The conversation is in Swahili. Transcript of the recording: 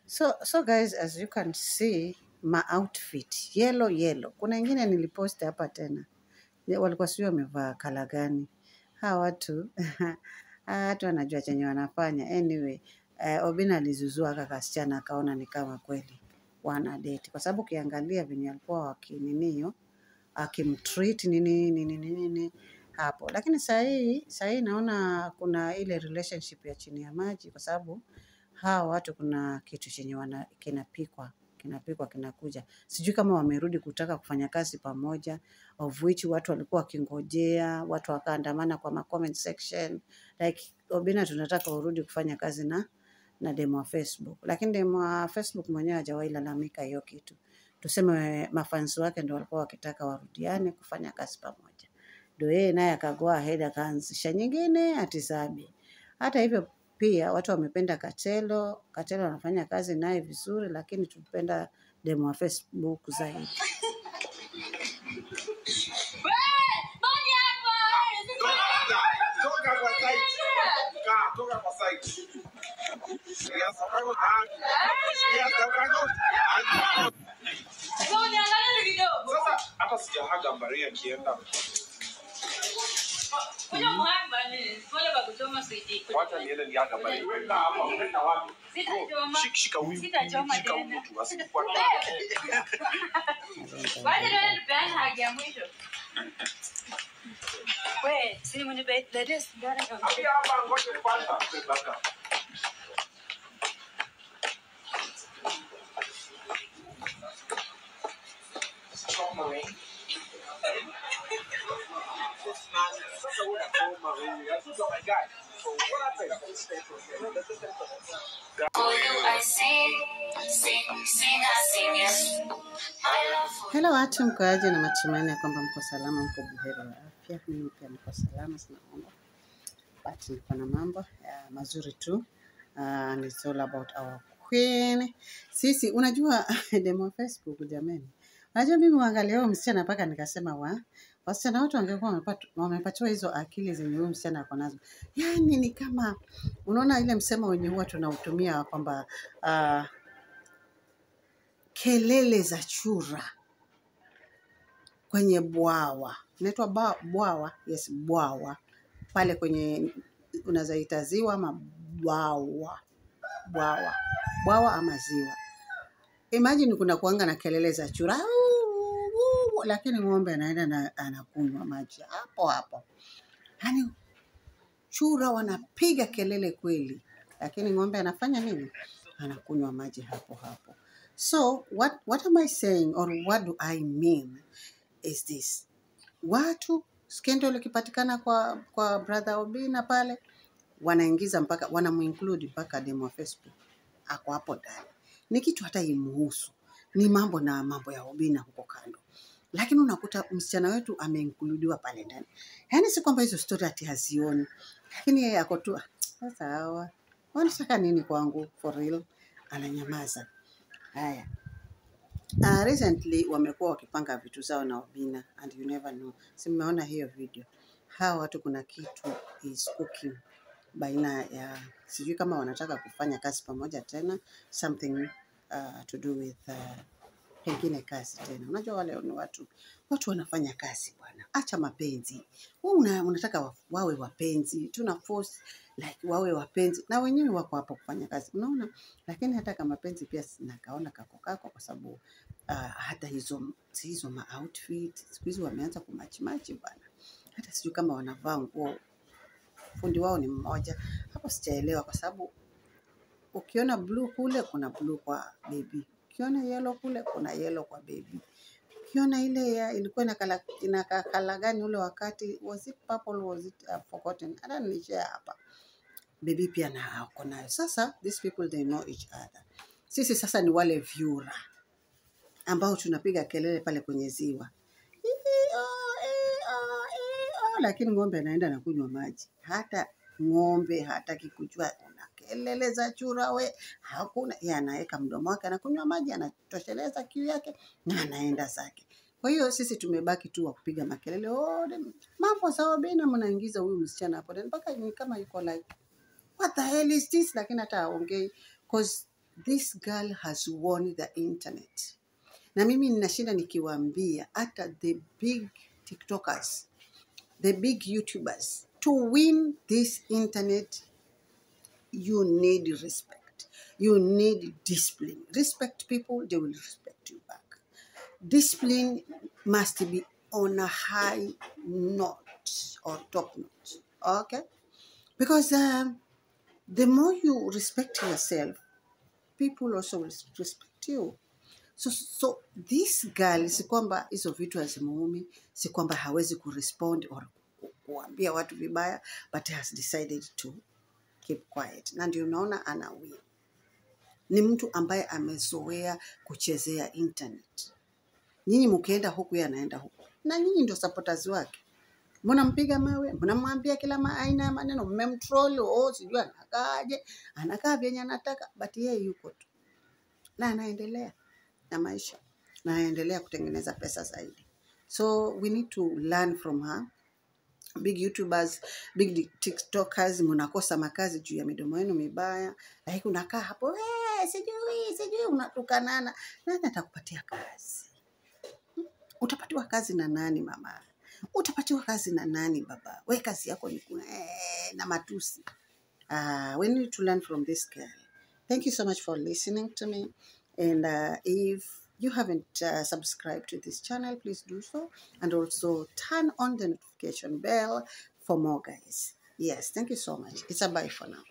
So guys, as you can see, my outfit yellow. Kuna ingine nilipost hapa tena, walikuwa sio wamevaa kala gani hawa watu hawa watu wanajua chenye wanafanya. Anyway, Obina alizuzua aka kasichana akaona ni kama kweli wana date, kwa sababu ukiangalia venye alikuwa wakininio akimtreat nini hapo. Lakini sahii naona kuna ile relationship ya chini ya maji, kwa sababu hawa watu kuna kitu chenye kinapikwa kinakuja. Sijui kama wamerudi kutaka kufanya kazi pamoja, of which watu walikuwa wakingojea, watu wakaandamana kwa comment section like Obina, tunataka urudi kufanya kazi na demo wa Facebook. Lakini demo wa Facebook mwenyewe hajawahi lalamika hiyo kitu. Tuseme mafans wake ndio walikuwa wakitaka warudiane kufanya kazi pamoja. Ndio yeye naye akagoa ahead akaanzisha nyingine atisabi. Hata hivyo pia watu wamependa Katelo anafanya kazi naye vizuri, lakini tupenda demo wa Facebook zaidi. Hata sijahaga Maria akienda. Wacha niende niaga Maria. Wenda hapa, wenda wapi? Shika huyu. Shika huyu tu asikufuate. Wacha niende nipeane haki ya mwisho. Wait, si mwenye ladies ndara kama. Hapa hapa ngoja kwanza. Baka. Hello watu, mkoaje? Na matumaini ya kwamba mko salama, mko buheri wa afya. Mimi pia niko salama, sina mambo. But niko na mambo mazuri tu. And it's all about our queen. Sisi, unajua demo wa Facebook jameni. Unajua mimi uangalia huyo msichana mpaka nikasema wasichana wote wangekuwa wamepatiwa hizo akili zenye huyo msichana ako nazo. Yaani ni kama unaona ile msemo wenye huwa tunautumia kwamba kelele za chura kwenye bwawa. Inaitwa bwawa? Yes, bwawa. Pale kwenye unazaita ziwa ama bwawa. Bwawa ama ziwa. Imagine kuna kuanga na kelele za chura. Lakini ng'ombe anaenda na anakunywa maji hapo. Yaani chura wanapiga kelele kweli, lakini ng'ombe anafanya nini? Anakunywa maji hapo. So what am I saying, or what do I mean is this? Watu scandal ikipatikana kwa brother Obina pale, wanaingiza mpaka wanamuinclude mpaka demo wa Facebook ako hapo ndani. Ni kitu hata imuhusu, ni mambo ya Obina huko kando. Lakini unakuta msichana wetu ameincludiwa pale ndani. Yaani si kwamba hizo story ati hazioni, lakini yeye ako tu sasa hawa wanataka nini kwangu for real, ananyamaza. Haya. Recently wamekuwa wakipanga vitu zao na Obina, and you never know. Si mmeona hiyo video. Hawa watu kuna kitu is cooking baina ya, sijui kama wanataka kufanya kazi pamoja tena, something to do with pengine kazi tena. Unajua wale ni watu wanafanya kazi bwana. Acha mapenzi. Wewe unataka wawe wapenzi. Tuna force like wawe wapenzi. Na wenyewe wako hapo kufanya kazi. Unaona? Lakini hata kama mapenzi pia nakaona kako kwa sababu hata hizo ma outfit siku hizi wameanza kumachi bwana. Hata sijui kama wanavaa nguo. Fundi wao ni mmoja. Hapo sijaelewa kwa sababu ukiona blue kule kuna blue kwa baby. Ukiona yellow kule kuna yellow kwa baby. Ukiona ile ilikuwa ina kala gani ule wakati, was it purple, was it forgotten? Hata nilishare hapa. Baby pia na ako nayo. Sasa these people they know each other. Sisi sasa ni wale vyura ambao tunapiga kelele pale kwenye ziwa. Lakini ng'ombe anaenda na kunywa maji. Hata ng'ombe hataki kujua kelele za chura hakuna. Yeye anaweka mdomo wake anakunywa maji, anatosheleza kiu yake na anaenda zake. Kwa hiyo sisi tumebaki tu wa kupiga makelele. Mambo sawa Obina, mnaingiza huyu msichana hapo. Mpaka ni kama yuko like what the hell is this? Lakini hata aongei, cause this girl has won the internet. Na mimi ninashinda nikiwaambia hata the big TikTokers, the big YouTubers, to win this internet, you need respect. You need discipline. Respect people, they will respect you back. Discipline must be on a high note or top note, okay? Because the more you respect yourself, people also will respect you. So this girl, si kwamba hizo vitu hazimuumi, si kwamba hawezi kurespond or kuambia watu vibaya, but has decided to keep quiet. Na ndio unaona ana win. Ni mtu ambaye amezoea kuchezea internet. Nyinyi mkienda huku yeye anaenda huku. Na nyinyi ndio supporters wake. Mnampiga mawe, mnamwambia kila aina ya maneno, mmemtroll, sijui anakaaje, anakaa vyenye anataka, but yeye yuko tu. Na anaendelea na maisha. Na anaendelea kutengeneza pesa zaidi. So we need to learn from her. Big YouTubers, big TikTokers, mnakosa makazi juu ya midomo yenu mibaya. Lakini unakaa hapo, sijui unatukanana. Nani atakupatia kazi? Utapatiwa kazi na nani mama? Utapatiwa kazi na nani baba? We kazi yako ni na matusi. We need to learn from this girl. Thank you so much for listening to me. And if you haven't subscribed to this channel, please do so. And also turn on the notification bell for more, guys. Yes, thank you so much. It's a bye for now.